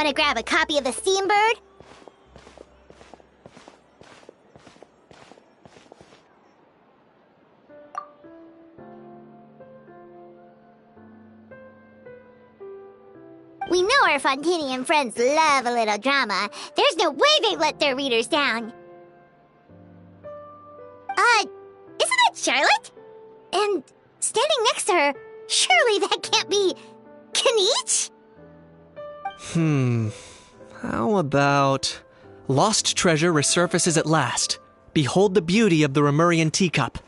Want to grab a copy of the Steambird? We know our Fontanian friends love a little drama. There's no way they let their readers down. Isn't that Charlotte? And standing next to her, surely that can't be Kaniche? How about... Lost treasure resurfaces at last. Behold the beauty of the Remurian teacup.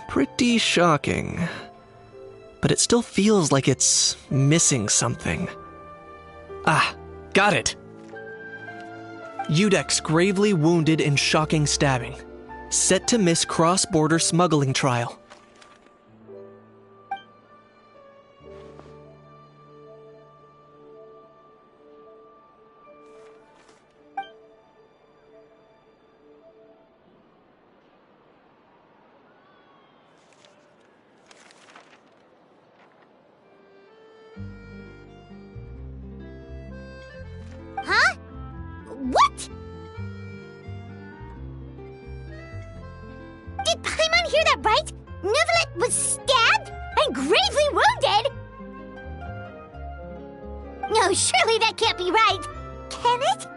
Pretty shocking. But it still feels like it's missing something. Ah, got it! Udex gravely wounded in shocking stabbing. Set to miss cross-border smuggling trial. Huh? What? Did Paimon hear that right? Neuvillette was stabbed and gravely wounded? No, surely that can't be right. Can it?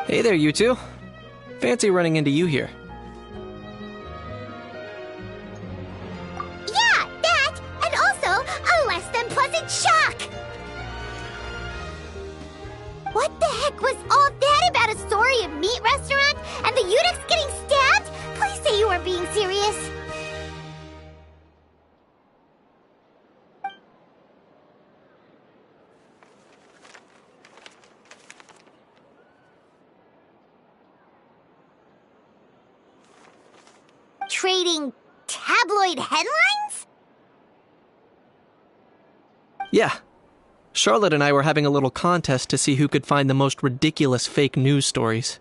Hey there, you two. Fancy running into you here. Yeah, that, and also a less than pleasant shock. What the heck was all that about a story of meat restaurant and the Udex getting stabbed? Please say you weren't being serious. Trading tabloid headlines? Yeah. Charlotte and I were having a little contest to see who could find the most ridiculous fake news stories.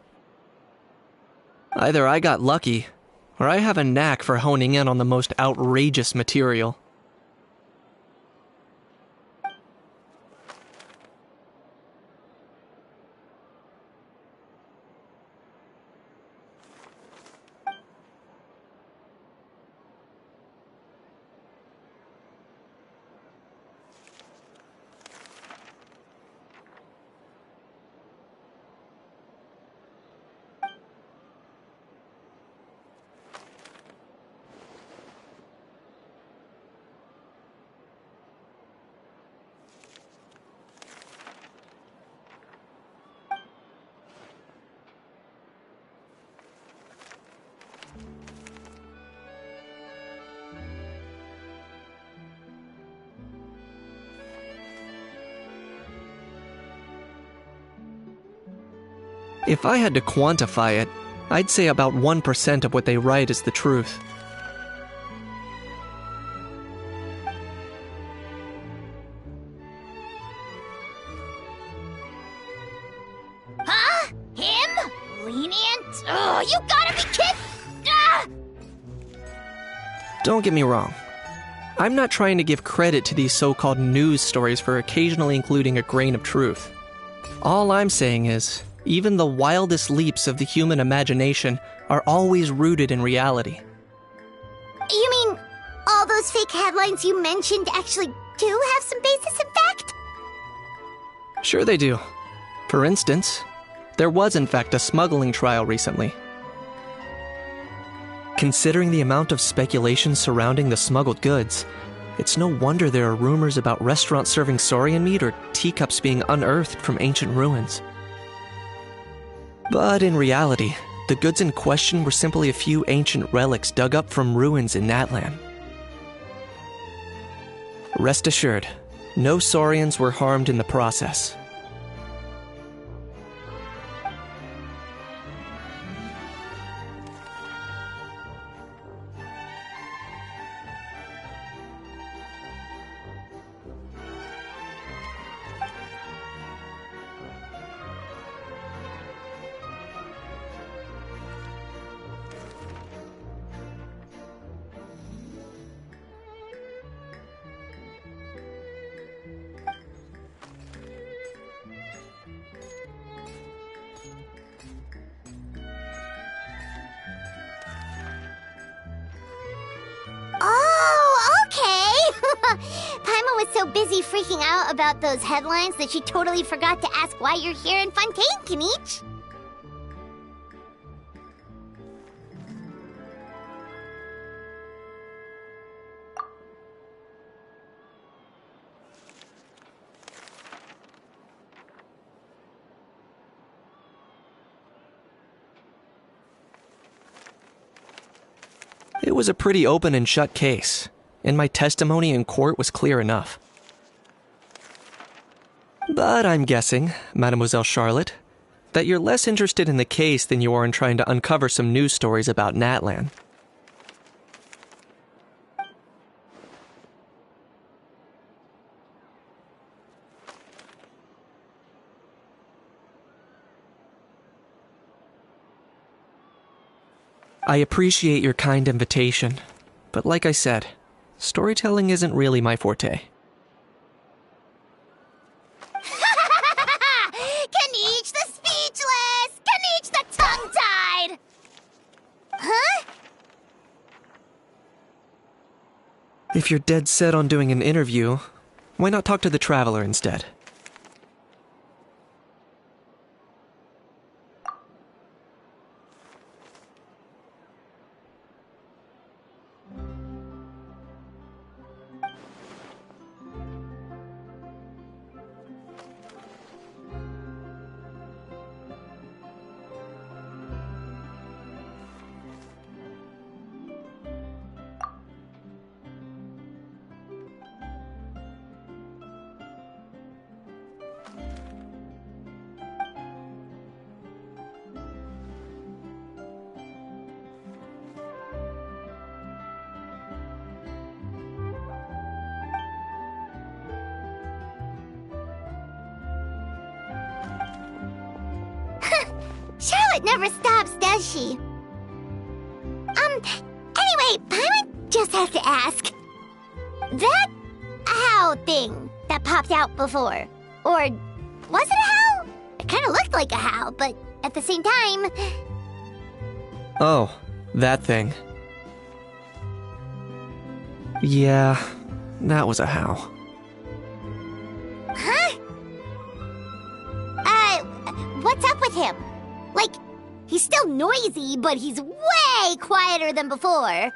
Either I got lucky, or I have a knack for honing in on the most outrageous material. If I had to quantify it, I'd say about 1% of what they write is the truth. lenient? Oh, you gotta be kidding! Ah! Don't get me wrong. I'm not trying to give credit to these so-called news stories for occasionally including a grain of truth. All I'm saying is, even the wildest leaps of the human imagination are always rooted in reality. You mean all those fake headlines you mentioned actually do have some basis in fact? Sure they do. For instance, there was in fact a smuggling trial recently. Considering the amount of speculation surrounding the smuggled goods, it's no wonder there are rumors about restaurants serving saurian meat or teacups being unearthed from ancient ruins. But in reality, the goods in question were simply a few ancient relics dug up from ruins in Natlan. Rest assured, no saurians were harmed in the process. Oh, okay! Paimon was so busy freaking out about those headlines that she totally forgot to ask why you're here in Fontaine, Kinich. It was a pretty open and shut case, and my testimony in court was clear enough. But I'm guessing, Mademoiselle Charlotte, that you're less interested in the case than you are in trying to uncover some news stories about Natlan. I appreciate your kind invitation, but like I said, storytelling isn't really my forte. Kinich the speechless! Kinich the tongue-tied! Huh? If you're dead set on doing an interview, why not talk to the Traveler instead? Charlotte never stops, does she? Anyway, Paimon just has to ask. That how thing that popped out before, or was it a how? It kind of looked like a how, but at the same time... Oh, that thing. Yeah, that was a how. Huh? What's up with him? Like, he's still noisy, but he's way quieter than before.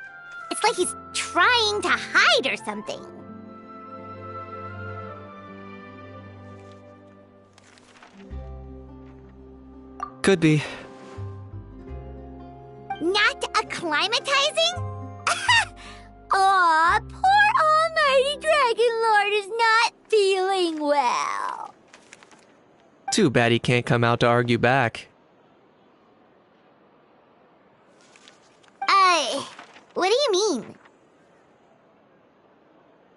It's like he's trying to hide or something. Could be. Not acclimatizing? Aw, poor almighty Dragon Lord is not feeling well. Too bad he can't come out to argue back. What do you mean?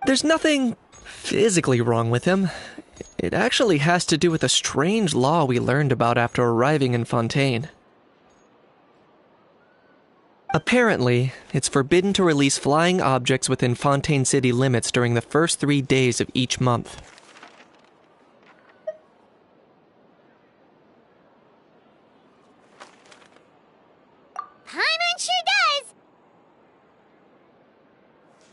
There's nothing physically wrong with him. It actually has to do with a strange law we learned about after arriving in Fontaine. Apparently, it's forbidden to release flying objects within Fontaine City limits during the first 3 days of each month. Paimon sure does!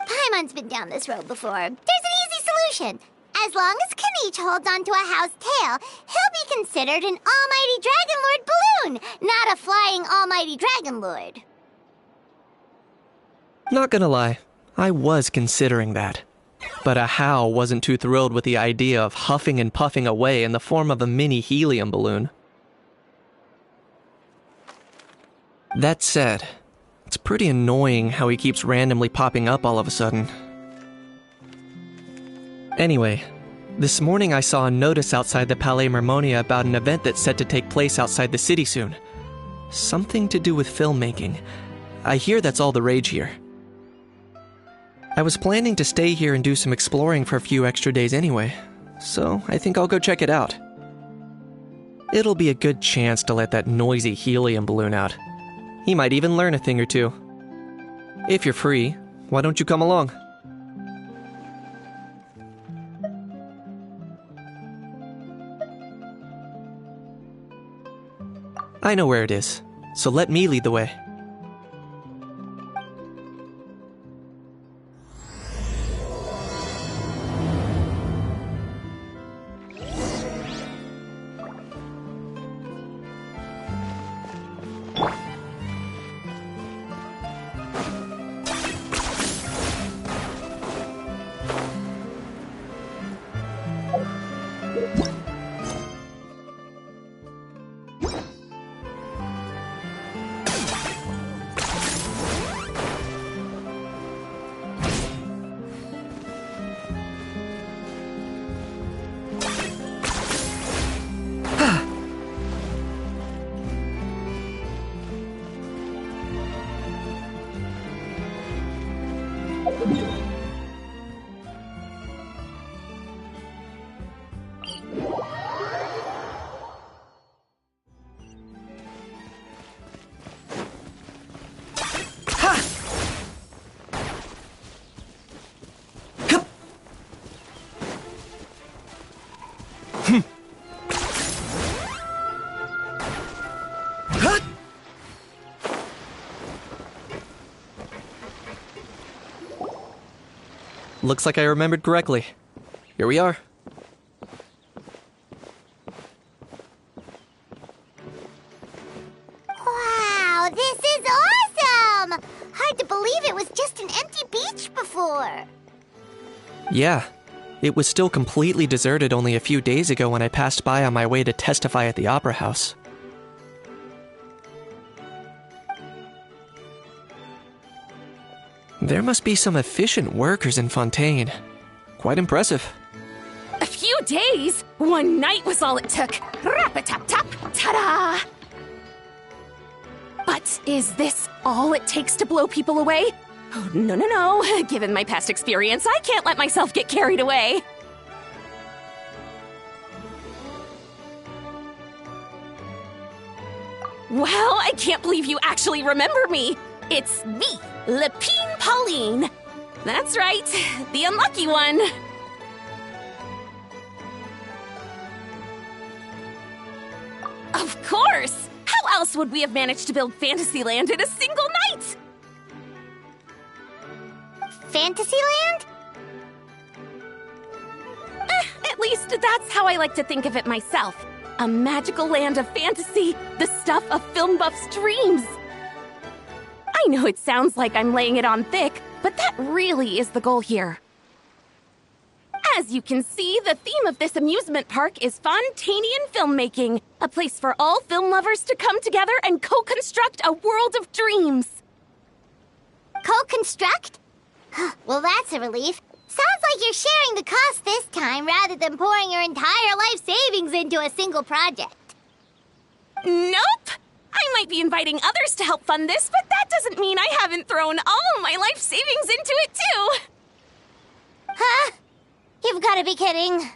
Paimon's been down this road before. There's an easy solution. As long as Kaniche holds onto a house tail, he'll be considered an almighty Dragon Lord balloon, not a flying almighty Dragon Lord. Not gonna lie, I was considering that. But a How wasn't too thrilled with the idea of huffing and puffing away in the form of a mini helium balloon. That said, it's pretty annoying how he keeps randomly popping up all of a sudden. Anyway, this morning I saw a notice outside the Palais Mermonia about an event that's set to take place outside the city soon. Something to do with filmmaking. I hear that's all the rage here. I was planning to stay here and do some exploring for a few extra days anyway, so I think I'll go check it out. It'll be a good chance to let that noisy helium balloon out. He might even learn a thing or two. If you're free, why don't you come along? I know where it is, so let me lead the way. Looks like I remembered correctly. Here we are. Wow, this is awesome! Hard to believe it was just an empty beach before. Yeah, it was still completely deserted only a few days ago when I passed by on my way to testify at the Opera House. There must be some efficient workers in Fontaine. Quite impressive. A few days? One night was all it took. Rap-a-tap-tap, ta-da! But is this all it takes to blow people away? Oh, no. Given my past experience, I can't let myself get carried away. Well, I can't believe you actually remember me. It's me, Lapine Pauline. That's right, the unlucky one. Of course! How else would we have managed to build Fantasyland in a single night? Fantasyland? At least that's how I like to think of it myself. A magical land of fantasy, the stuff of film buffs' dreams. I know it sounds like I'm laying it on thick, but that really is the goal here. As you can see, the theme of this amusement park is Fontainian filmmaking, a place for all film lovers to come together and co-construct a world of dreams. Co-construct? Well, that's a relief. Sounds like you're sharing the cost this time rather than pouring your entire life savings into a single project. Nope! I might be inviting others to help fund this, but that doesn't mean I haven't thrown all of my life savings into it, too. Huh? You've got to be kidding.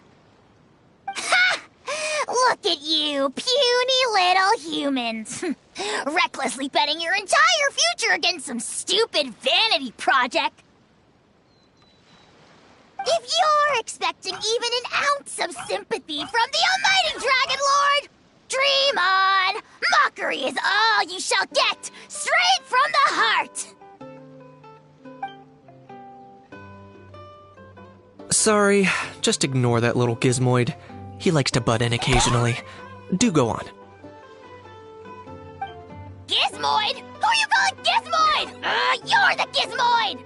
Ha! Look at you, puny little humans. Recklessly betting your entire future against some stupid vanity project. If you're expecting even an ounce of sympathy from the almighty Dragon Lord, dream on! Mockery is all you shall get, straight from the heart! Sorry, just ignore that little gizmoid. He likes to butt in occasionally. Do go on. Gizmoid? Who you calling Gizmoid? You're the Gizmoid!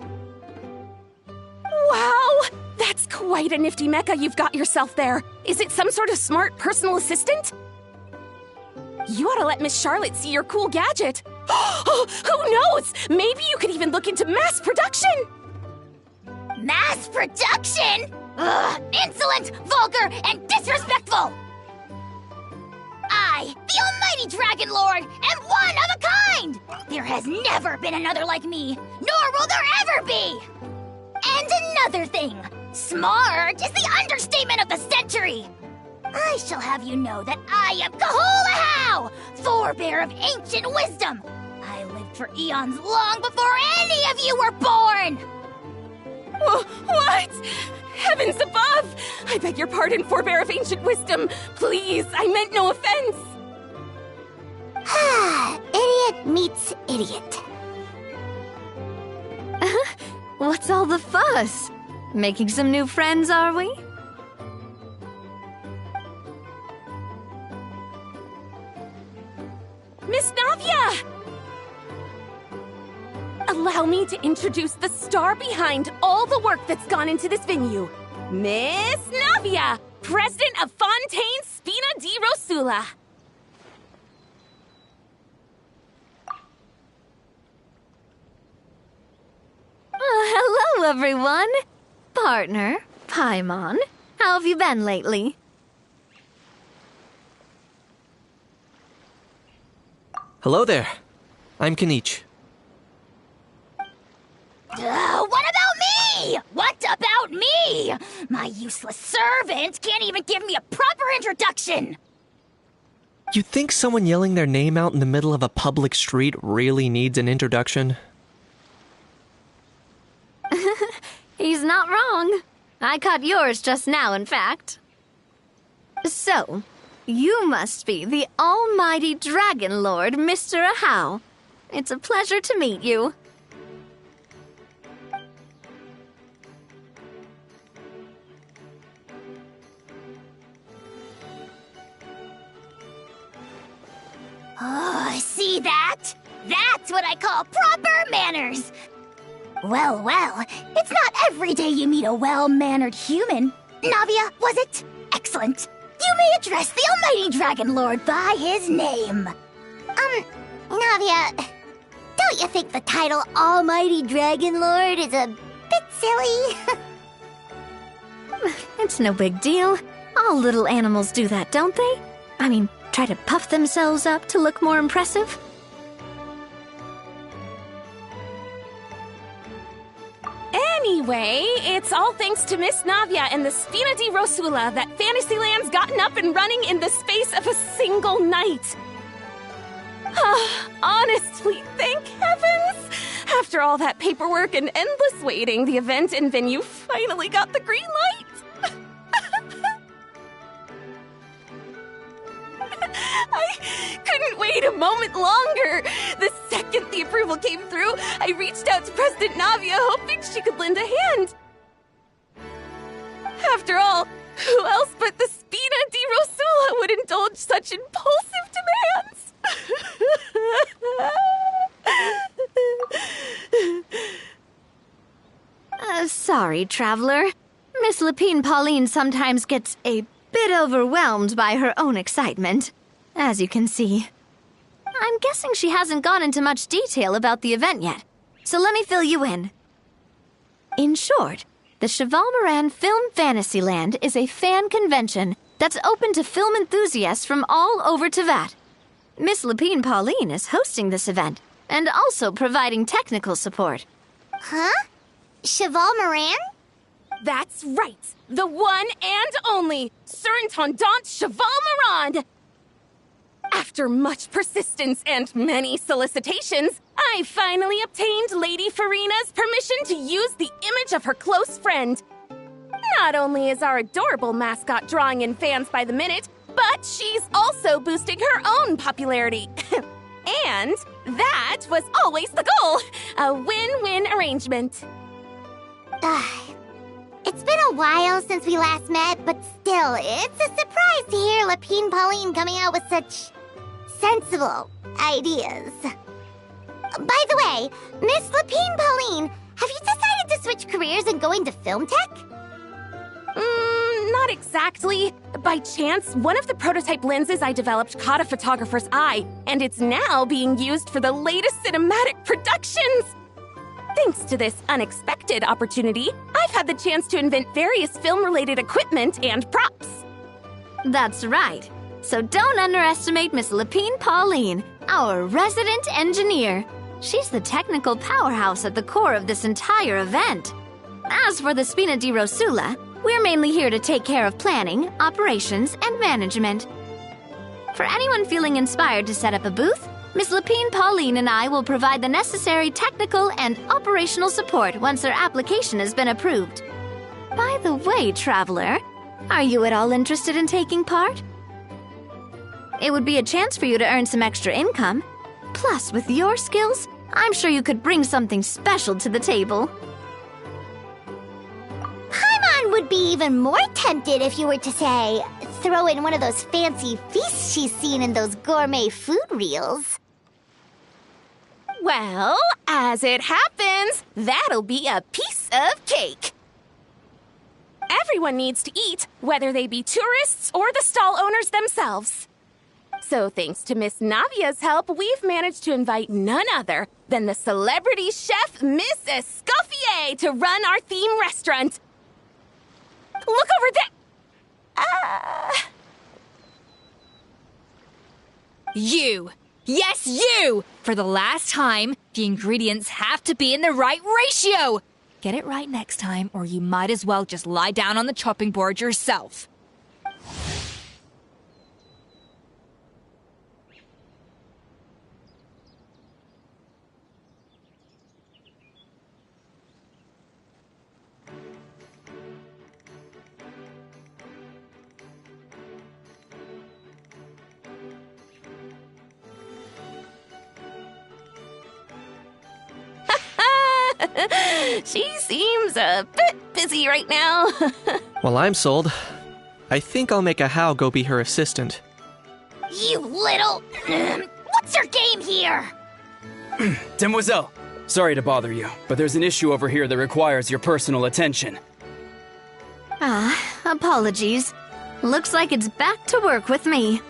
Wow! That's quite a nifty mecha you've got yourself there. Is it some sort of smart personal assistant? You ought to let Miss Charlotte see your cool gadget. Who knows? Maybe you could even look into mass production! Mass production? Ugh, insolent, vulgar, and disrespectful! I, the almighty Dragon Lord, am one of a kind! There has never been another like me, nor will there ever be! And another thing, smart is the understatement of the century! I shall have you know that I am Kahulahau, forebear of ancient wisdom! I lived for eons long before any of you were born! What? Heavens above! I beg your pardon, forebear of ancient wisdom. Please, I meant no offense. Idiot meets idiot. What's all the fuss? Making some new friends, are we? Miss Navia! Allow me to introduce the star behind all the work that's gone into this venue. Miss Navia, president of Fontaine Spina di Rosula. Hello, everyone. Partner, Paimon, how have you been lately? Hello there. I'm Kenichi. What about me? What about me? My useless servant can't even give me a proper introduction. You think someone yelling their name out in the middle of a public street really needs an introduction? He's not wrong. I caught yours just now, in fact. So, you must be the almighty Dragon Lord, Mr. Ahau. It's a pleasure to meet you. Oh, see that? That's what I call proper manners. Well, it's not every day you meet a well-mannered human. Navia, was it? Excellent. You may address the almighty Dragon Lord by his name. Navia, don't you think the title Almighty Dragon Lord is a bit silly? It's no big deal. All little animals do that, don't they? I mean, try to puff themselves up to look more impressive. Anyway, it's all thanks to Miss Navia and the Spina di Rosula that Fantasyland's gotten up and running in the space of a single night. Honestly, thank heavens! After all that paperwork and endless waiting, the event and venue finally got the green light. I couldn't wait a moment longer. The second the approval came through, I reached out to President Navia, hoping she could lend a hand. After all, who else but the Spina di Rosula would indulge such impulsive demands? Sorry, traveler. Miss Lapine Pauline sometimes gets a bit overwhelmed by her own excitement, as you can see. I'm guessing she hasn't gone into much detail about the event yet, so let me fill you in. In short, the Cheval Moran Film Fantasyland is a fan convention that's open to film enthusiasts from all over Teyvat. Miss Lapine Pauline is hosting this event, and also providing technical support. Huh? Cheval Moran? That's right. The one and only Surintendant Cheval Moran. After After much persistence and many solicitations, I finally obtained Lady Farina's permission to use the image of her close friend. Not only is our adorable mascot drawing in fans by the minute, but she's also boosting her own popularity. And that was always the goal, a win-win arrangement. It's been a while since we last met, but still, it's a surprise to hear Lapine Pauline coming out with such sensible ideas. By the way, Miss Lapine Pauline, have you decided to switch careers and go into film tech? Not exactly. By chance, one of the prototype lenses I developed caught a photographer's eye, and it's now being used for the latest cinematic productions. Thanks to this unexpected opportunity, I've had the chance to invent various film-related equipment and props. That's right. So don't underestimate Miss Lapine Pauline, our resident engineer. She's the technical powerhouse at the core of this entire event. As for the Spina di Rosula, we're mainly here to take care of planning, operations, and management. For anyone feeling inspired to set up a booth, Miss Lapine Pauline and I will provide the necessary technical and operational support once their application has been approved. By the way, Traveler, are you at all interested in taking part? It would be a chance for you to earn some extra income. Plus, with your skills, I'm sure you could bring something special to the table. Paimon would be even more tempted if you were to, say, throw in one of those fancy feasts she's seen in those gourmet food reels. Well, as it happens, that'll be a piece of cake. Everyone needs to eat, whether they be tourists or the stall owners themselves. So thanks to Miss Navia's help, we've managed to invite none other than the celebrity chef Miss Escoffier to run our theme restaurant. Look over there! You! Yes, you! For the last time, the ingredients have to be in the right ratio! Get it right next time, or you might as well just lie down on the chopping board yourself. She seems a bit busy right now. Well, I'm sold. I think I'll make a How go be her assistant. You little... What's your game here? Demoiselle, sorry to bother you, but there's an issue over here that requires your personal attention. Apologies. Looks like it's back to work with me.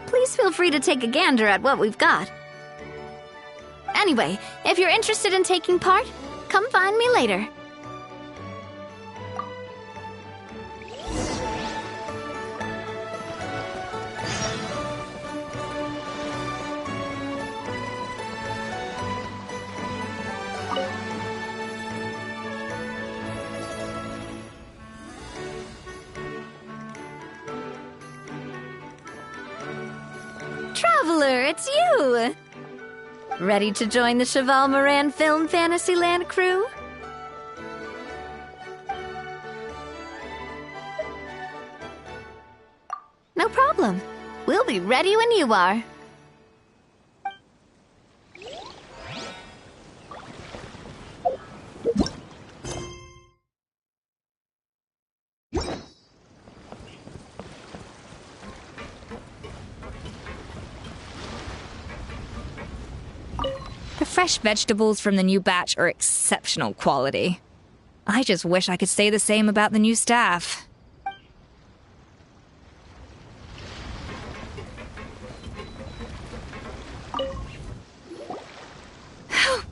Please feel free to take a gander at what we've got. Anyway, if you're interested in taking part, come find me later. Traveler, it's you! Ready to join the Cheval Moran Film Fantasyland crew? No problem. We'll be ready when you are. The fresh vegetables from the new batch are exceptional quality. I just wish I could say the same about the new staff.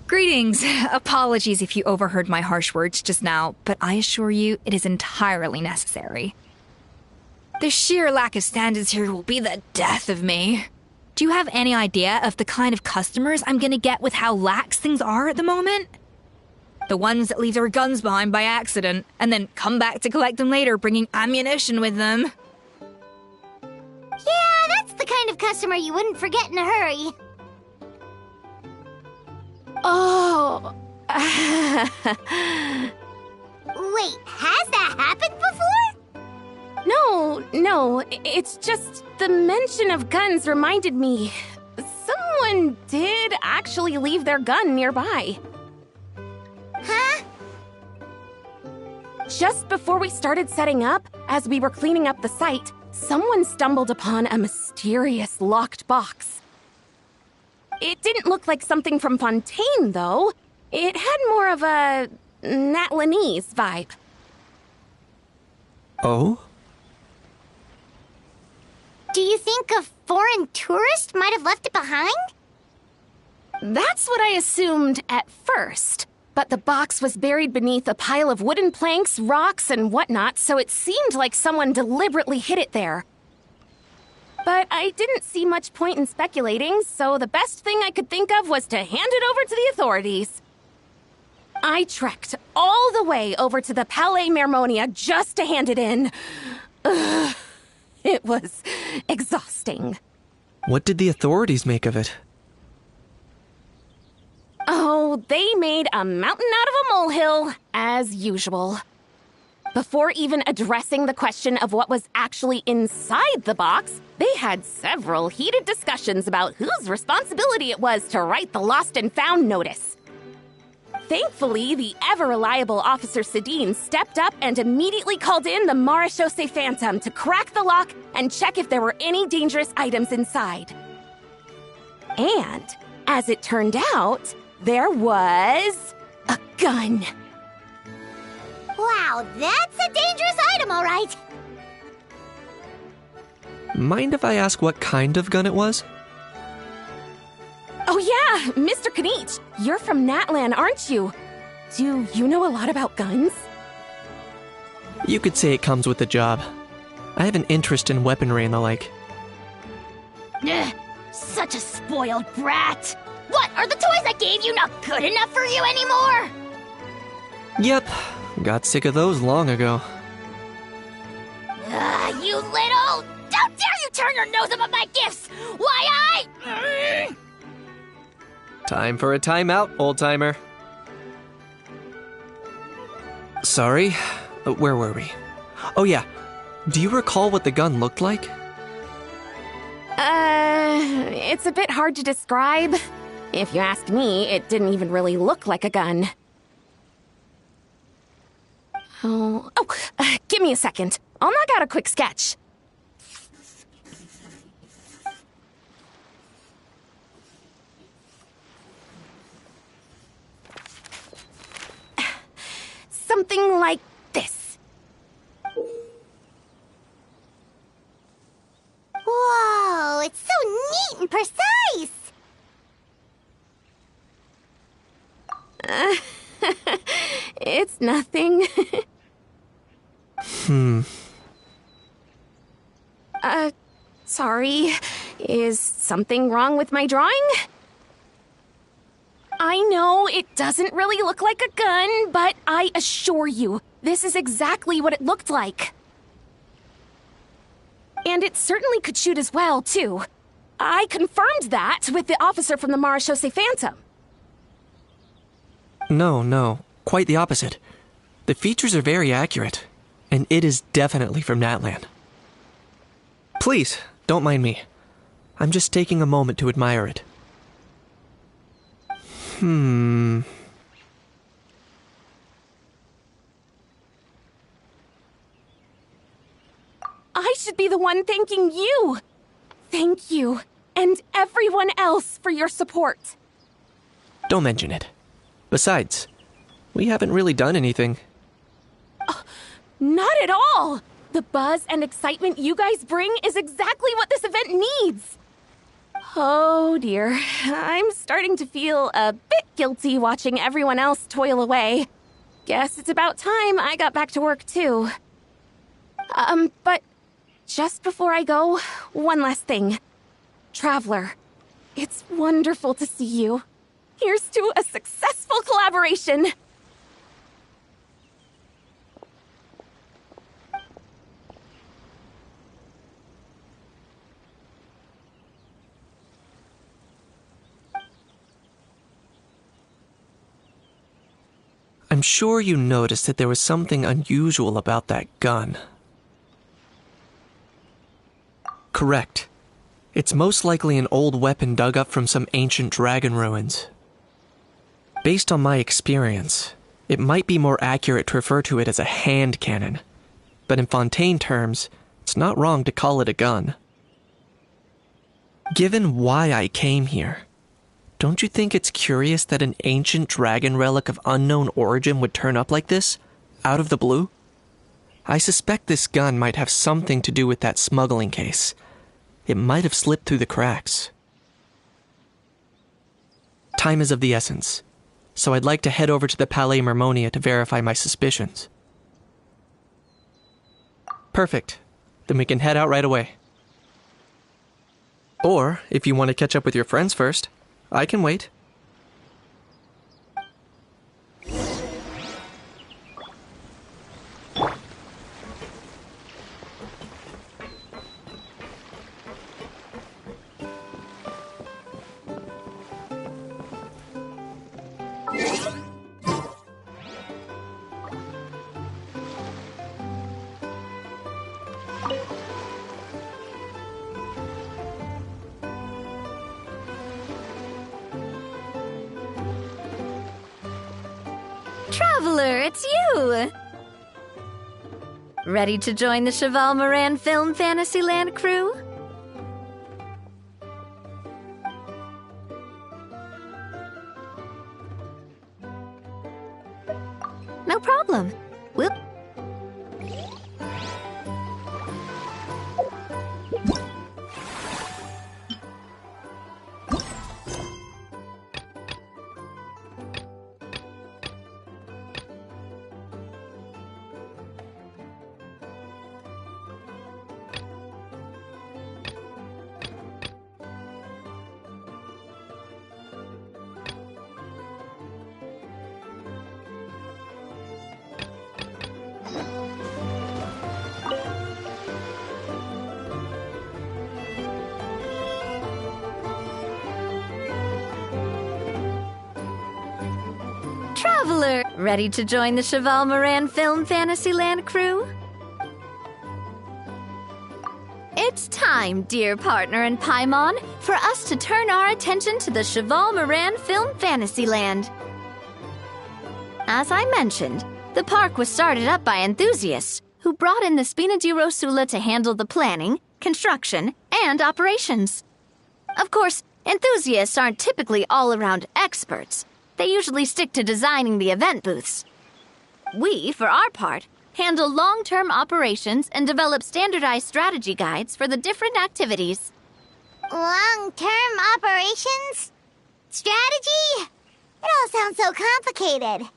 Greetings. Apologies if you overheard my harsh words just now, but I assure you it is entirely necessary. The sheer lack of standards here will be the death of me. Do you have any idea of the kind of customers I'm gonna get with how lax things are at the moment? The ones that leave their guns behind by accident, and then come back to collect them later bringing ammunition with them. Yeah, that's the kind of customer you wouldn't forget in a hurry. Oh. Wait, has that happened before? No, it's just the mention of guns reminded me. Someone did actually leave their gun nearby. Huh? Just before we started setting up, as we were cleaning up the site, someone stumbled upon a mysterious locked box. It didn't look like something from Fontaine, though. It had more of a Natlanese vibe. Oh? Do you think a foreign tourist might have left it behind? That's what I assumed at first. But the box was buried beneath a pile of wooden planks, rocks, and whatnot, so it seemed like someone deliberately hid it there. But I didn't see much point in speculating, so the best thing I could think of was to hand it over to the authorities. I trekked all the way over to the Palais Mermonia just to hand it in. Ugh, it was exhausting. What did the authorities make of it? Oh, they made a mountain out of a molehill, as usual. Before even addressing the question of what was actually inside the box, they had several heated discussions about whose responsibility it was to write the lost and found notice. Thankfully, the ever-reliable Officer Sedine stepped up and immediately called in the Marechaussee Phantom to crack the lock and check if there were any dangerous items inside. And, as it turned out, there was a gun. Wow, that's a dangerous item, all right. Mind if I ask what kind of gun it was? Oh yeah, Mr. Kanich, you're from Natlan, aren't you? Do you know a lot about guns? You could say it comes with the job. I have an interest in weaponry and the like. Ugh, such a spoiled brat. What, are the toys I gave you not good enough for you anymore? Yep, got sick of those long ago. You little... Don't dare you turn your nose up at my gifts! Why, I... Time for a timeout, old-timer. Sorry, where were we? Oh yeah, do you recall what the gun looked like? It's a bit hard to describe. If you ask me, it didn't even really look like a gun. Give me a second. I'll knock out a quick sketch. Something like this. Whoa, it's so neat and precise! It's nothing. Sorry. Is something wrong with my drawing? I know it doesn't really look like a gun, but I assure you, this is exactly what it looked like. And it certainly could shoot as well, too. I confirmed that with the officer from the Marechaussee Phantom. No, quite the opposite. The features are very accurate, and it is definitely from Natlan. Please, don't mind me. I'm just taking a moment to admire it. I should be the one thanking you. Thank you, and everyone else for your support. Don't mention it. Besides, we haven't really done anything. Not at all! The buzz and excitement you guys bring is exactly what this event needs. Oh dear, I'm starting to feel a bit guilty watching everyone else toil away. Guess it's about time I got back to work too. But just before I go, one last thing. Traveler, it's wonderful to see you. Here's to a successful collaboration! I'm sure you noticed that there was something unusual about that gun. Correct. It's most likely an old weapon dug up from some ancient dragon ruins. Based on my experience, it might be more accurate to refer to it as a hand cannon, but in Fontaine terms, it's not wrong to call it a gun. Given why I came here, don't you think it's curious that an ancient dragon relic of unknown origin would turn up like this, out of the blue? I suspect this gun might have something to do with that smuggling case. It might have slipped through the cracks. Time is of the essence, so I'd like to head over to the Palais Mermonia to verify my suspicions. Perfect. Then we can head out right away. Or, if you want to catch up with your friends first, I can wait. Traveler, it's you! Ready to join the Cheval Moran Film Fantasyland crew? No problem. We'll... Traveler, ready to join the Cheval Moran Film Fantasyland crew? It's time, dear partner and Paimon, for us to turn our attention to the Cheval Moran Film Fantasyland. As I mentioned, the park was started up by enthusiasts who brought in the Spina di Rosula to handle the planning, construction, and operations. Of course, enthusiasts aren't typically all-around experts. They usually stick to designing the event booths. We, for our part, handle long-term operations and develop standardized strategy guides for the different activities. Long-term operations? Strategy? It all sounds so complicated.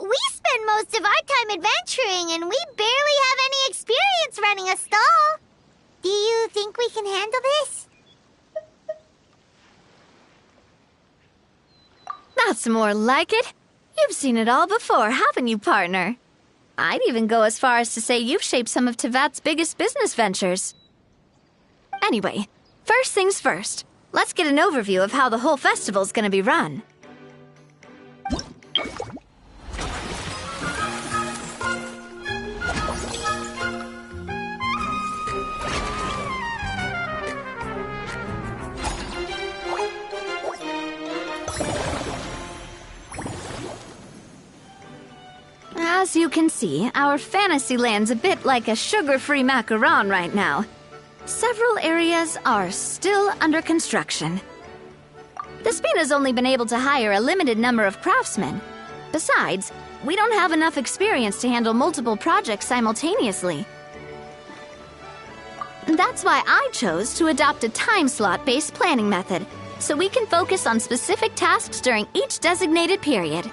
We spend most of our time adventuring, and we barely have any experience running a stall. Do you think we can handle this? That's more like it. You've seen it all before, haven't you, partner? I'd even go as far as to say you've shaped some of Tevat's biggest business ventures. Anyway, first things first. Let's get an overview of how the whole festival's gonna be run. As you can see, our Fantasyland's a bit like a sugar-free macaron right now. Several areas are still under construction. The Spina's only been able to hire a limited number of craftsmen. Besides, we don't have enough experience to handle multiple projects simultaneously. That's why I chose to adopt a time slot-based planning method, so we can focus on specific tasks during each designated period.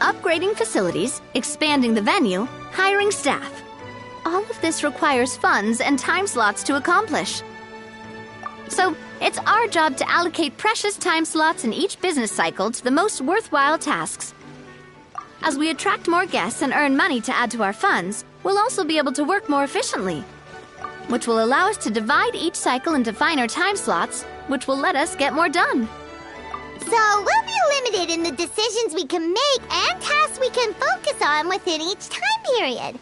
Upgrading facilities, expanding the venue, hiring staff. All of this requires funds and time slots to accomplish. So, it's our job to allocate precious time slots in each business cycle to the most worthwhile tasks. As we attract more guests and earn money to add to our funds, we'll also be able to work more efficiently, which will allow us to divide each cycle into finer time slots, which will let us get more done. So we'll be limited in the decisions we can make and we can focus on within each time period.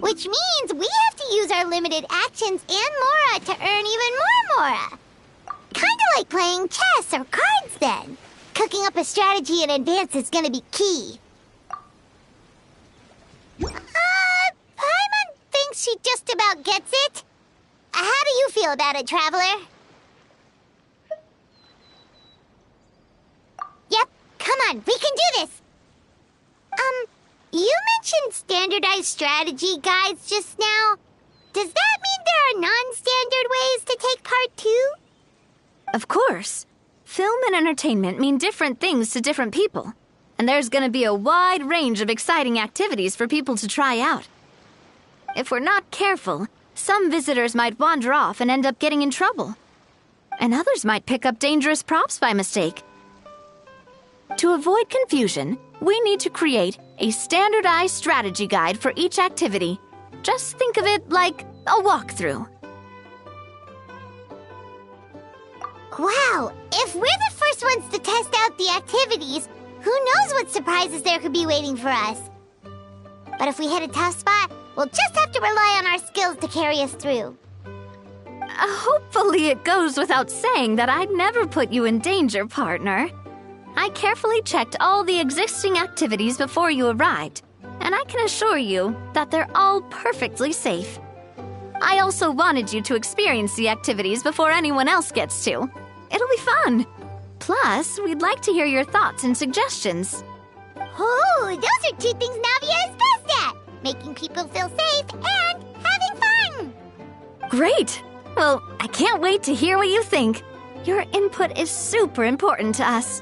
Which means we have to use our limited actions and Mora to earn even more Mora. Kinda like playing chess or cards then. Cooking up a strategy in advance is gonna be key. Paimon thinks she just about gets it. How do you feel about it, Traveler? Yep, come on, we can do this. You mentioned standardized strategy guides just now. Does that mean there are non-standard ways to take part too? Of course. Film and entertainment mean different things to different people. And there's gonna be a wide range of exciting activities for people to try out. If we're not careful, some visitors might wander off and end up getting in trouble. And others might pick up dangerous props by mistake. To avoid confusion, we need to create a standardized strategy guide for each activity. Just think of it like a walkthrough. Wow, if we're the first ones to test out the activities, who knows what surprises there could be waiting for us? But if we hit a tough spot, we'll just have to rely on our skills to carry us through. Hopefully it goes without saying that I'd never put you in danger, partner. I carefully checked all the existing activities before you arrived, and I can assure you that they're all perfectly safe. I also wanted you to experience the activities before anyone else gets to. It'll be fun. Plus, we'd like to hear your thoughts and suggestions. Oh, those are two things Navia is best at! Making people feel safe and having fun! Great! Well, I can't wait to hear what you think. Your input is super important to us.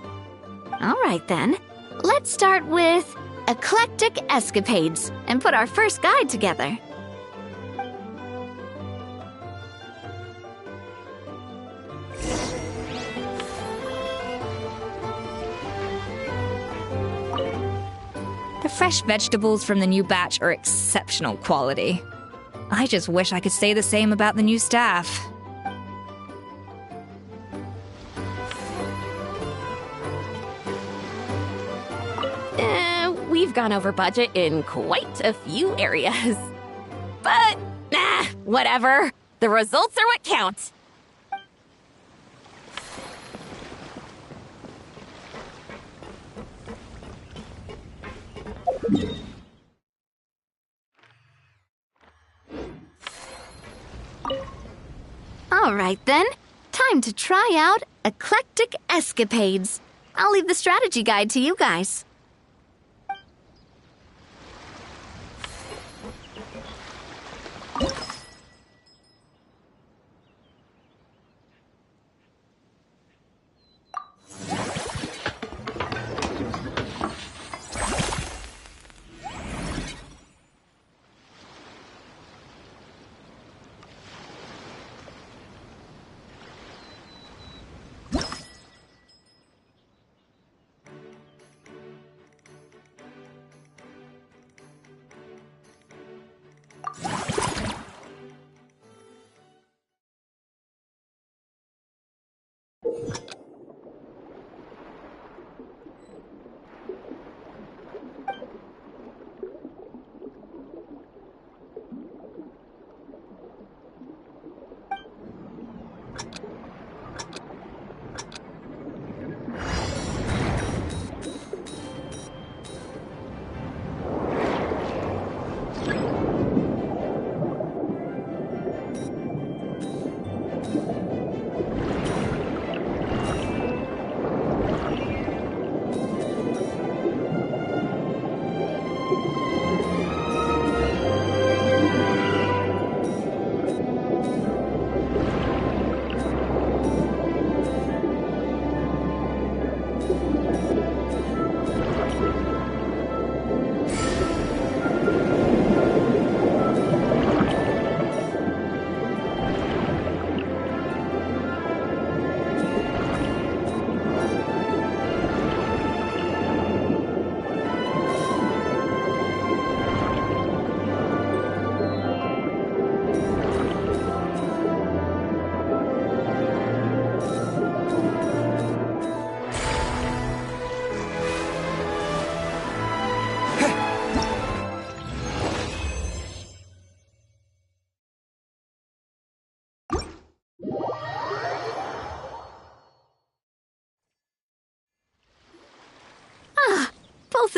All right, then. Let's start with Eclectic Escapades and put our first guide together. The fresh vegetables from the new batch are exceptional quality. I just wish I could say the same about the new staff. We've gone over budget in quite a few areas. But, whatever. The results are what count. All right, then. Time to try out Eclectic Escapades. I'll leave the strategy guide to you guys.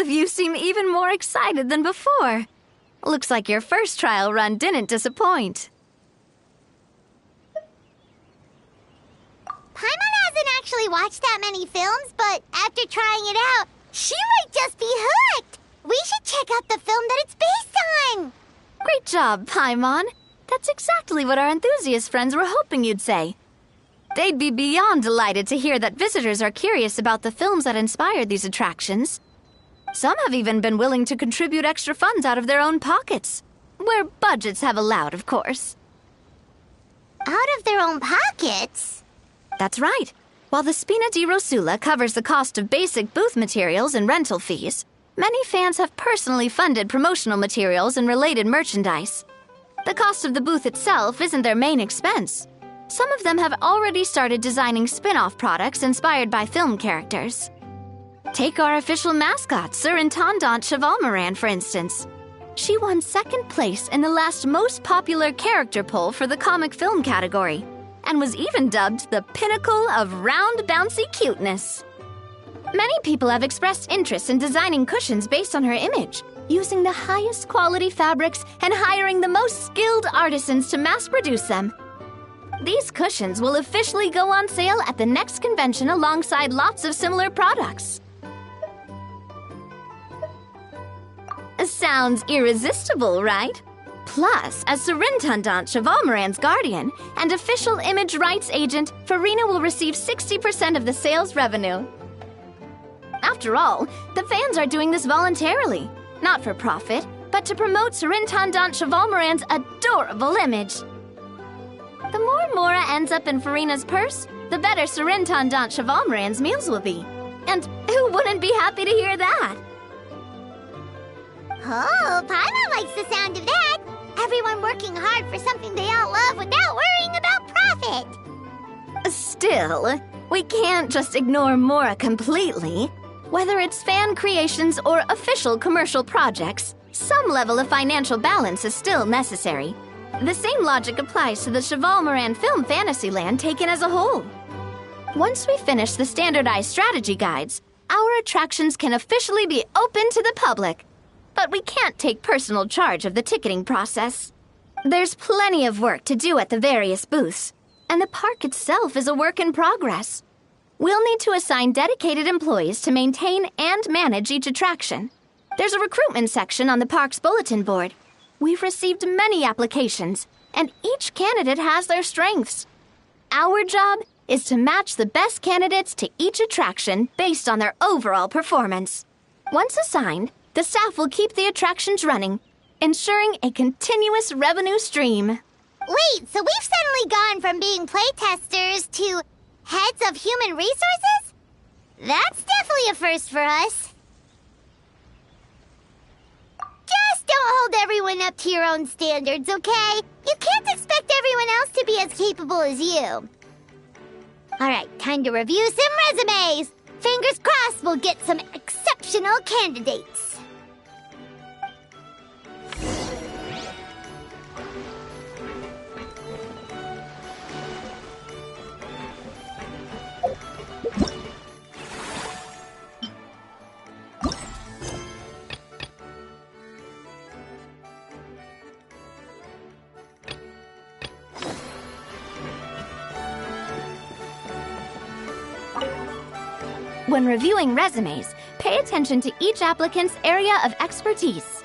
of you seem even more excited than before. Looks like your first trial run didn't disappoint. Paimon hasn't actually watched that many films, but after trying it out, she might just be hooked. We should check out the film that it's based on. Great job, Paimon. That's exactly what our enthusiast friends were hoping you'd say. They'd be beyond delighted to hear that visitors are curious about the films that inspired these attractions. Some have even been willing to contribute extra funds out of their own pockets. Where budgets have allowed, of course. Out of their own pockets? That's right. While the Spina di Rosula covers the cost of basic booth materials and rental fees, many fans have personally funded promotional materials and related merchandise. The cost of the booth itself isn't their main expense. Some of them have already started designing spin-off products inspired by film characters. Take our official mascot, Surintendant Chevalmoran, for instance. She won second place in the last most popular character poll for the comic film category, and was even dubbed the pinnacle of round, bouncy cuteness. Many people have expressed interest in designing cushions based on her image, using the highest quality fabrics and hiring the most skilled artisans to mass-produce them. These cushions will officially go on sale at the next convention alongside lots of similar products. Sounds irresistible, right? Plus, as Surintendant Chevalmoran's guardian and official image rights agent, Farina will receive 60% of the sales revenue. After all, the fans are doing this voluntarily, not for profit, but to promote Surintendant Chevalmoran's adorable image. The more Mora ends up in Farina's purse, the better Surintendant Chevalmoran's meals will be. And who wouldn't be happy to hear that? Oh, Paimon likes the sound of that. Everyone working hard for something they all love without worrying about profit. Still, we can't just ignore Mora completely. Whether it's fan creations or official commercial projects, some level of financial balance is still necessary. The same logic applies to the Chevalmoran Film Fantasyland taken as a whole. Once we finish the standardized strategy guides, our attractions can officially be open to the public. But we can't take personal charge of the ticketing process. There's plenty of work to do at the various booths, and the park itself is a work in progress. We'll need to assign dedicated employees to maintain and manage each attraction. There's a recruitment section on the park's bulletin board. We've received many applications, and each candidate has their strengths. Our job is to match the best candidates to each attraction based on their overall performance. Once assigned, the staff will keep the attractions running, ensuring a continuous revenue stream. Wait, so we've suddenly gone from being playtesters to heads of human resources? That's definitely a first for us. Just don't hold everyone up to your own standards, okay? You can't expect everyone else to be as capable as you. Alright, time to review some resumes. Fingers crossed we'll get some exceptional candidates. When reviewing resumes, pay attention to each applicant's area of expertise.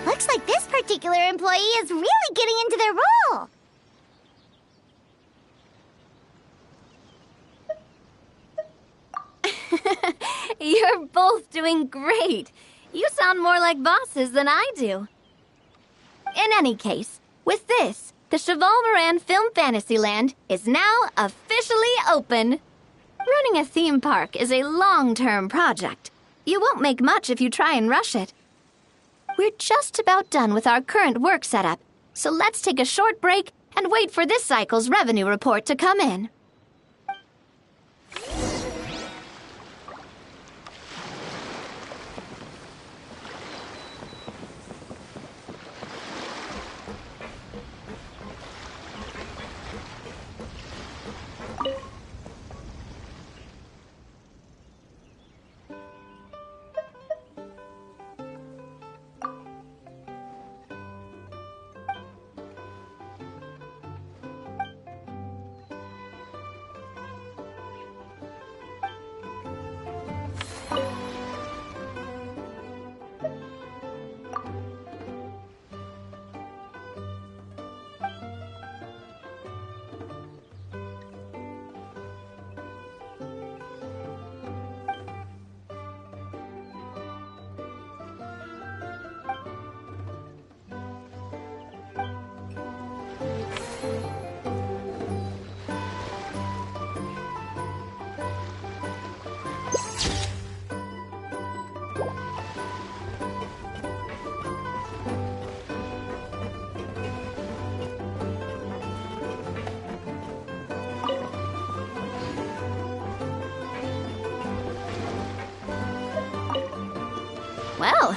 Looks like this particular employee is really getting into their role. You're both doing great. You sound more like bosses than I do. In any case, with this, the Cheval Film Fantasyland is now officially open. Running a theme park is a long-term project. You won't make much if you try and rush it. We're just about done with our current work setup, so let's take a short break and wait for this cycle's revenue report to come in. Well,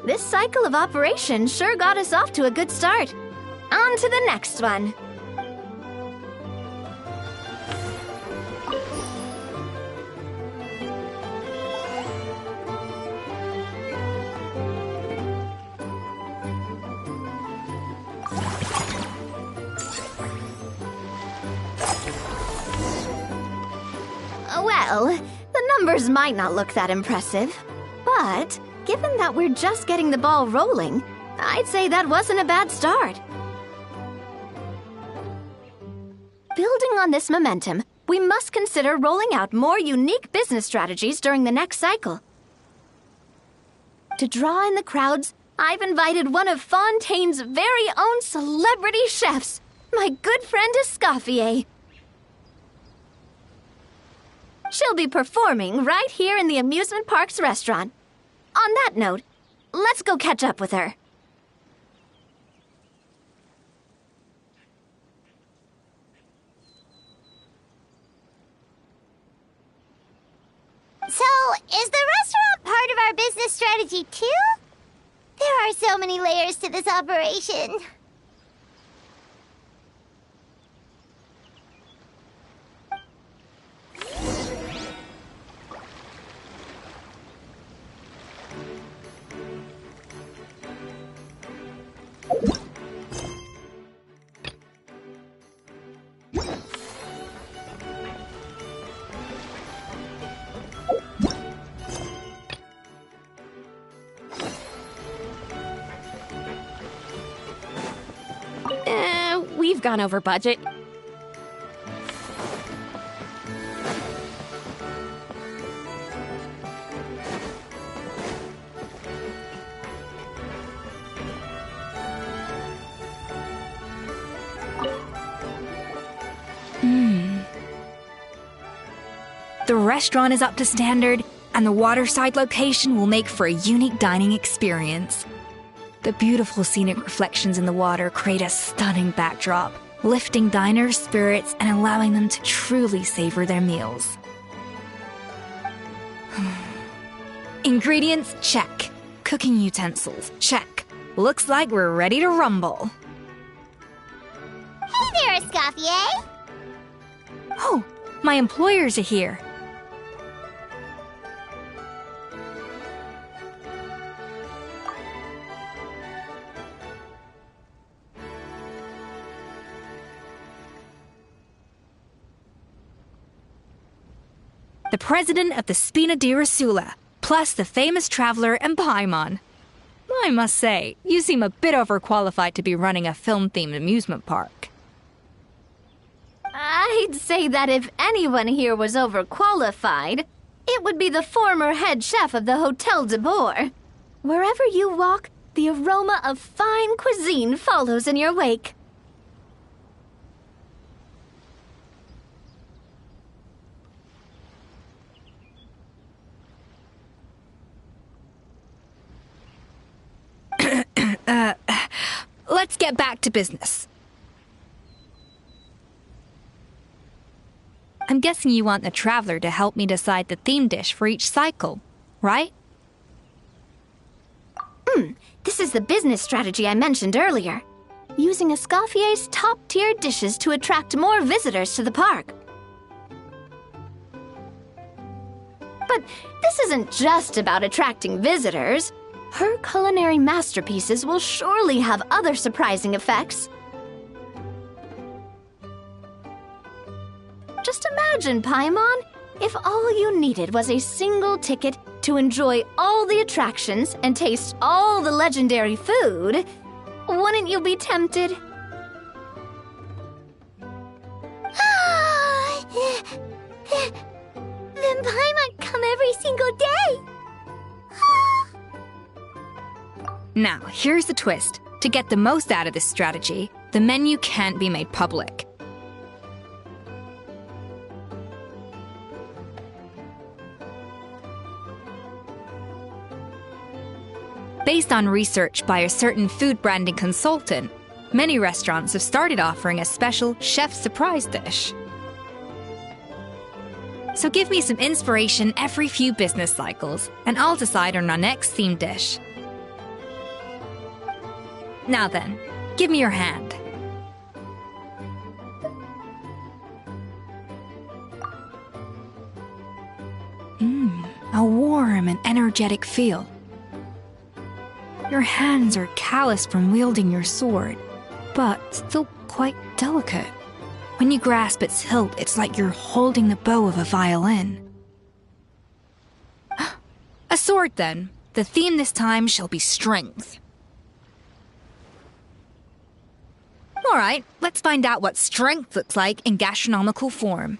this cycle of operation sure got us off to a good start. On to the next one. Well, the numbers might not look that impressive, but given that we're just getting the ball rolling, I'd say that wasn't a bad start. Building on this momentum, we must consider rolling out more unique business strategies during the next cycle. To draw in the crowds, I've invited one of Fontaine's very own celebrity chefs, my good friend Escoffier. She'll be performing right here in the amusement park's restaurant. On that note, let's go catch up with her. So, is the restaurant part of our business strategy too? There are so many layers to this operation. We've gone over budget. The restaurant is up to standard, and the waterside location will make for a unique dining experience. The beautiful scenic reflections in the water create a stunning backdrop, lifting diners' spirits and allowing them to truly savor their meals. Ingredients, check. Cooking utensils, check. Looks like we're ready to rumble. Hey there, Escoffier! Oh, my employers are here. The president of the Spina di Rosula, plus the famous traveler and Paimon. I must say, you seem a bit overqualified to be running a film-themed amusement park. I'd say that if anyone here was overqualified, it would be the former head chef of the Hotel de Boer. Wherever you walk, the aroma of fine cuisine follows in your wake. let's get back to business. I'm guessing you want the Traveler to help me decide the theme dish for each cycle, right? This is the business strategy I mentioned earlier. Using Escoffier's top-tier dishes to attract more visitors to the park. But this isn't just about attracting visitors. Her culinary masterpieces will surely have other surprising effects. Just imagine, Paimon, if all you needed was a single ticket to enjoy all the attractions and taste all the legendary food. Wouldn't you be tempted? Then Paimon come every single day. Now, here's the twist. To get the most out of this strategy, the menu can't be made public. Based on research by a certain food branding consultant, many restaurants have started offering a special chef surprise dish. So give me some inspiration every few business cycles, and I'll decide on our next theme dish. Now then, give me your hand. A warm and energetic feel. Your hands are calloused from wielding your sword, but still quite delicate. When you grasp its hilt, it's like you're holding the bow of a violin. A sword, then. The theme this time shall be strength. All right, let's find out what strength looks like in gastronomical form.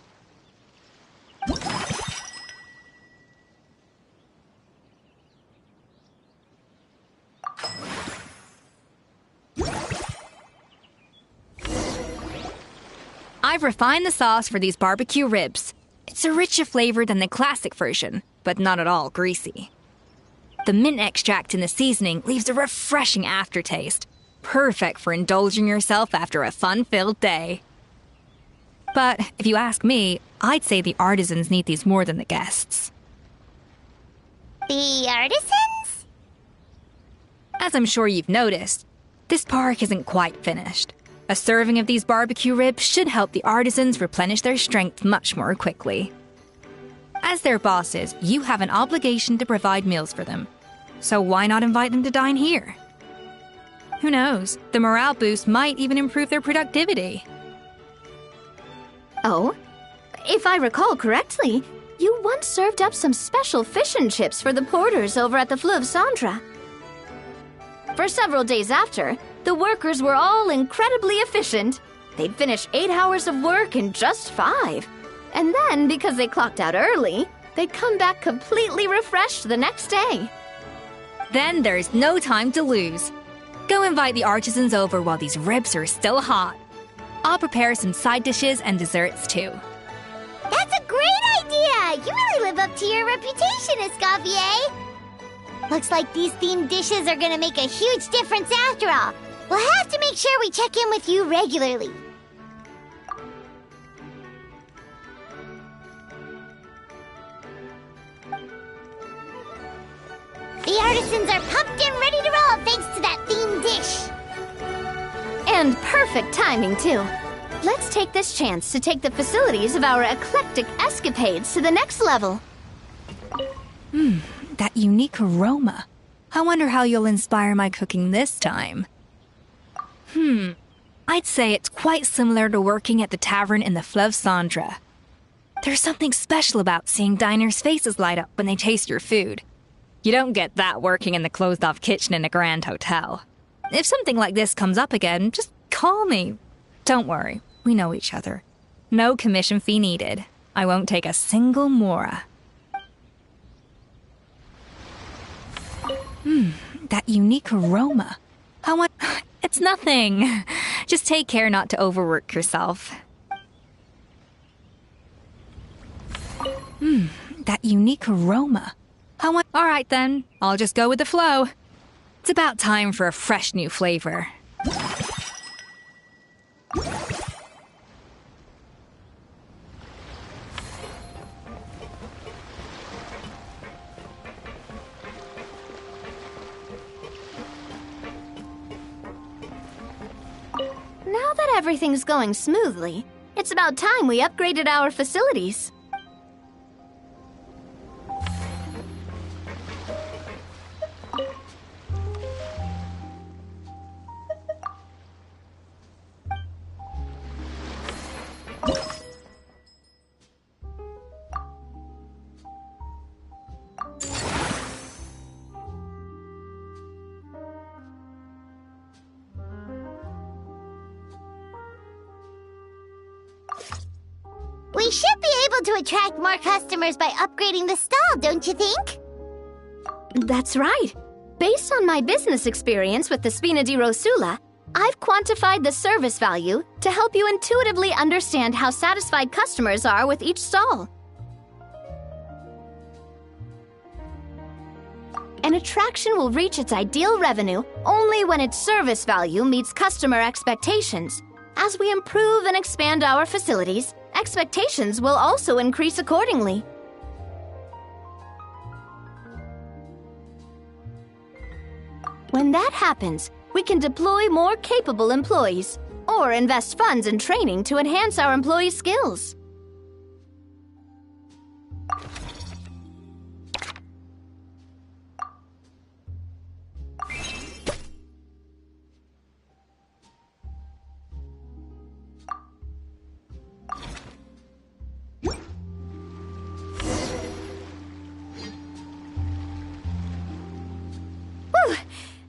I've refined the sauce for these barbecue ribs. It's a richer flavor than the classic version, but not at all greasy. The mint extract in the seasoning leaves a refreshing aftertaste, perfect for indulging yourself after a fun-filled day. But if you ask me, I'd say the artisans need these more than the guests. The artisans? As I'm sure you've noticed, this park isn't quite finished. A serving of these barbecue ribs should help the artisans replenish their strength much more quickly. As their bosses, you have an obligation to provide meals for them. So why not invite them to dine here? Who knows? The morale boost might even improve their productivity. Oh, if I recall correctly, you once served up some special fish and chips for the porters over at the Fleuve Sandra. For several days after, the workers were all incredibly efficient. They'd finish 8 hours of work in just 5. And then, because they clocked out early, they'd come back completely refreshed the next day. Then there's no time to lose. Go invite the artisans over while these ribs are still hot. I'll prepare some side dishes and desserts too. That's a great idea! You really live up to your reputation, Escoffier! Looks like these themed dishes are gonna make a huge difference after all. We'll have to make sure we check in with you regularly. The artisans are pumped and ready to roll thanks to that themed dish. And perfect timing, too. Let's take this chance to take the facilities of our eclectic escapades to the next level. That unique aroma. I wonder how you'll inspire my cooking this time. I'd say it's quite similar to working at the tavern in the Fleuve Sandra. There's something special about seeing diners' faces light up when they taste your food. You don't get that working in the closed-off kitchen in a grand hotel. If something like this comes up again, just call me. Don't worry, we know each other. No commission fee needed. I won't take a single mora. That unique aroma. It's nothing. Just take care not to overwork yourself. That unique aroma. All right then, I'll just go with the flow. It's about time for a fresh new flavor. everything's going smoothly, it's about time we upgraded our facilities. We should be able to attract more customers by upgrading the stall, don't you think? That's right. Based on my business experience with the Spina di Rosula, I've quantified the service value to help you intuitively understand how satisfied customers are with each stall. An attraction will reach its ideal revenue only when its service value meets customer expectations. As we improve and expand our facilities, expectations will also increase accordingly. When that happens, we can deploy more capable employees or invest funds in training to enhance our employees' skills.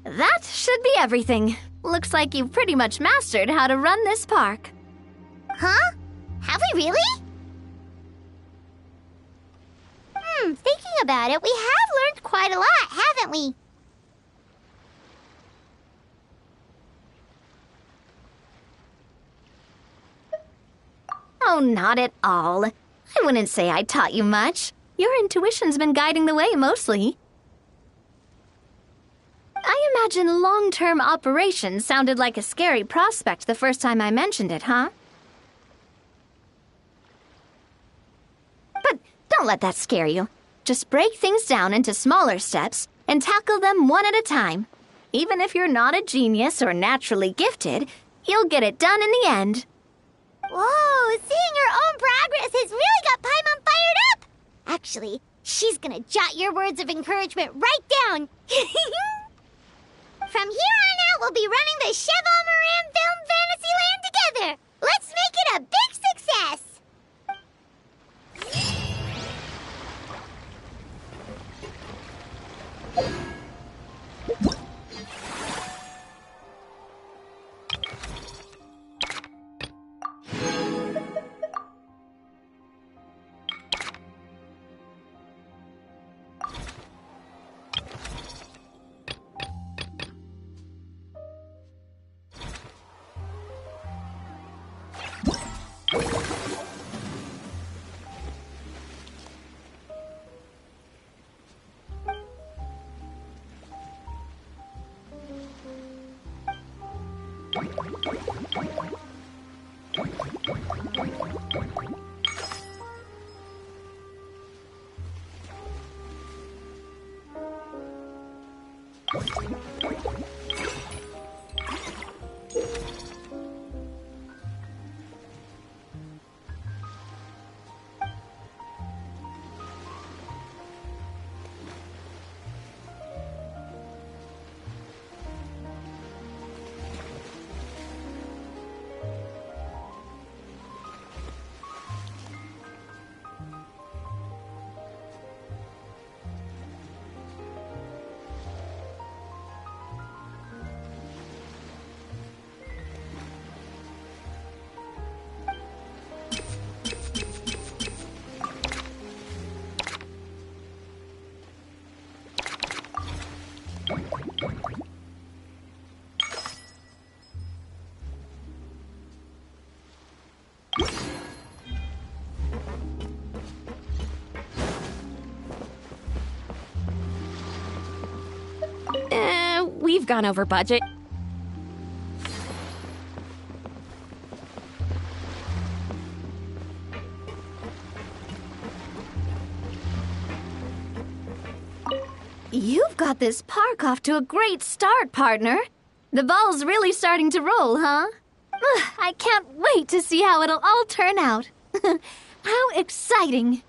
That should be everything. Looks like you've pretty much mastered how to run this park. Huh? Have we really? Thinking about it, we have learned quite a lot, haven't we? Oh, not at all. I wouldn't say I taught you much. Your intuition's been guiding the way mostly. I imagine long-term operations sounded like a scary prospect the first time I mentioned it, huh? But don't let that scare you. Just break things down into smaller steps and tackle them one at a time. Even if you're not a genius or naturally gifted, you'll get it done in the end. Whoa, seeing your own progress has really got Paimon fired up! Actually, she's gonna jot your words of encouragement right down. From here on out, we'll be running the Cheval Moran Film Fantasyland together. Let's make it a big success. We've gone over budget. You've got this park off to a great start, partner. The ball's really starting to roll, huh? I can't wait to see how it'll all turn out. How exciting!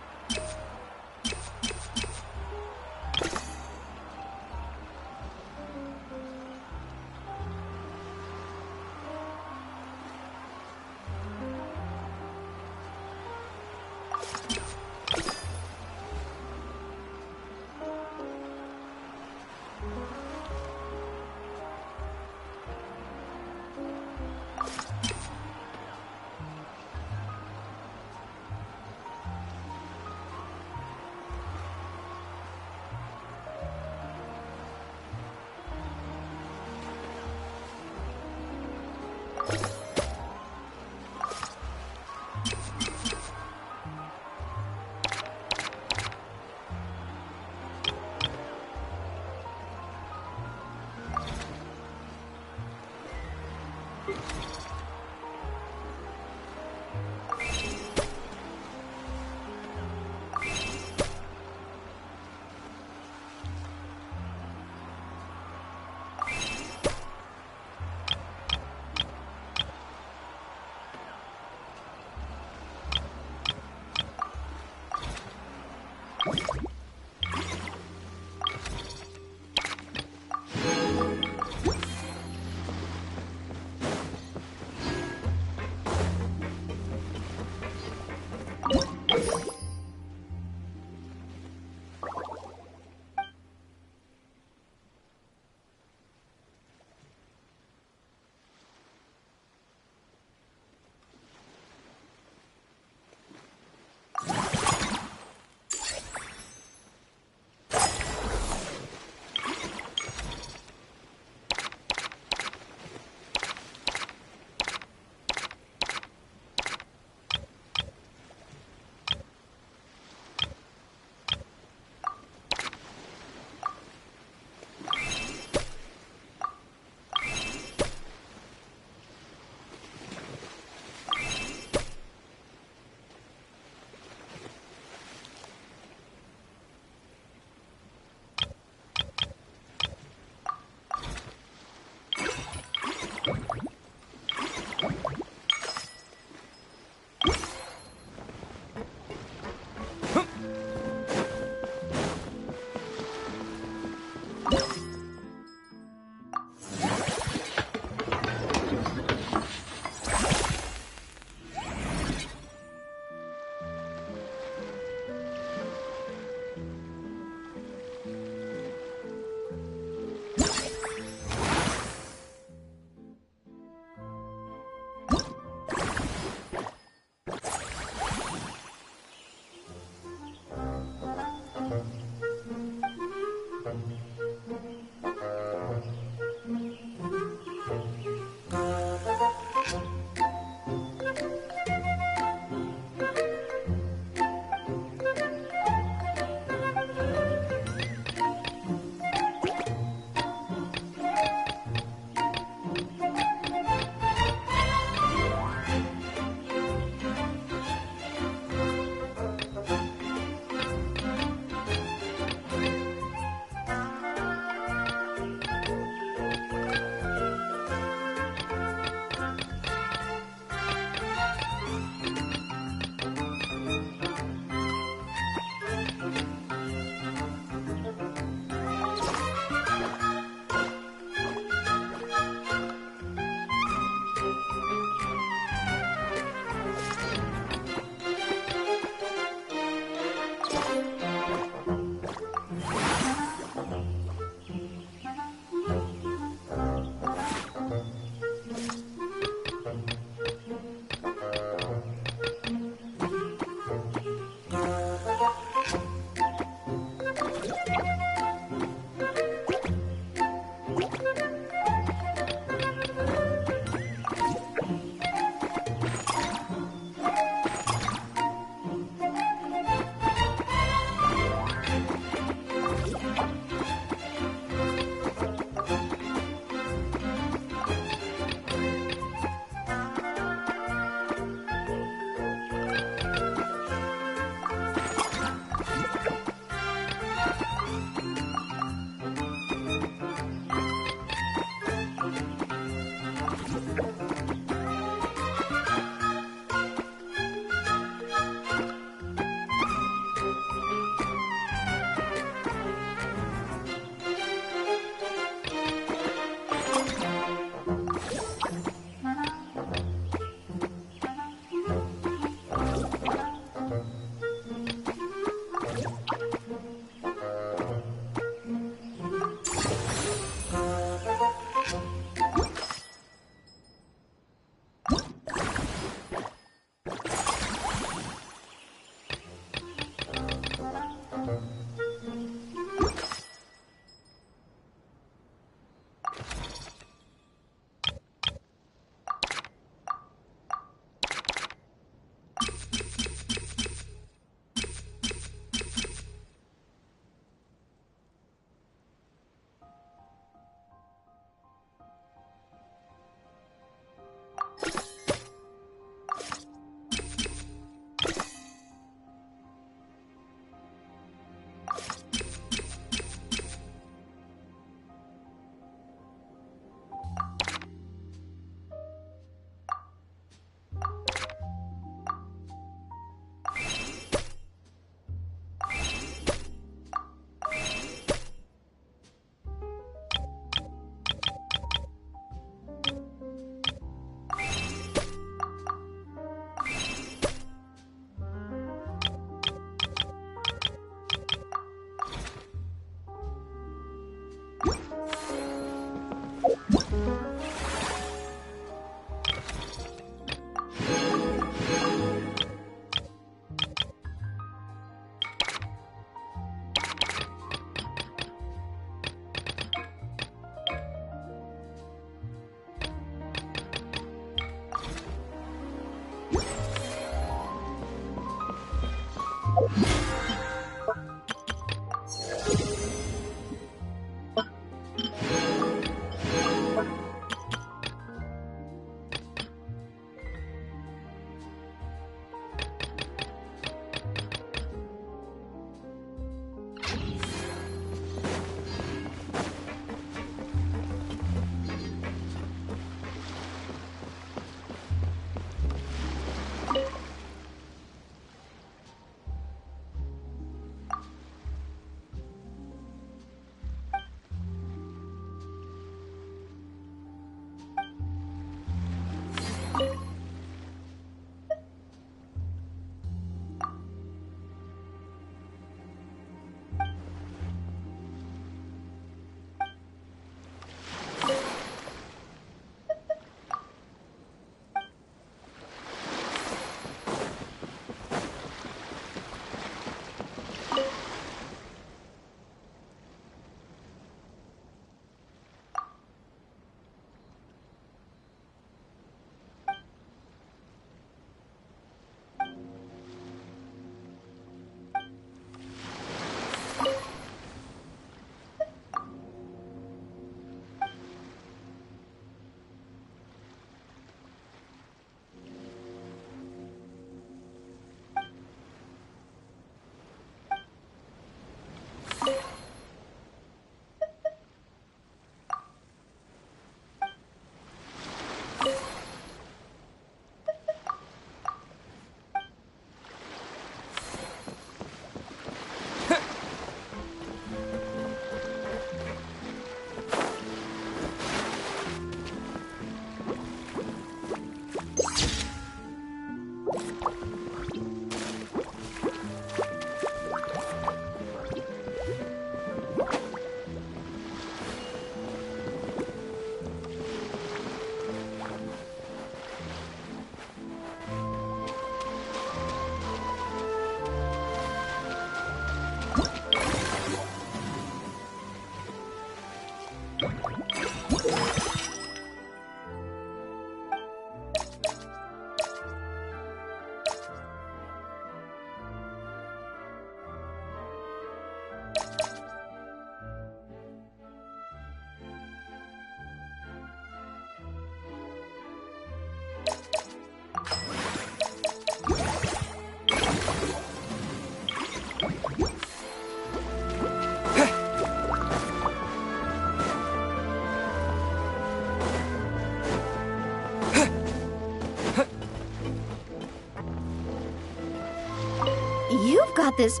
You've got this.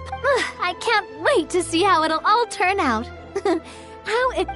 I can't wait to see how it'll all turn out. How it.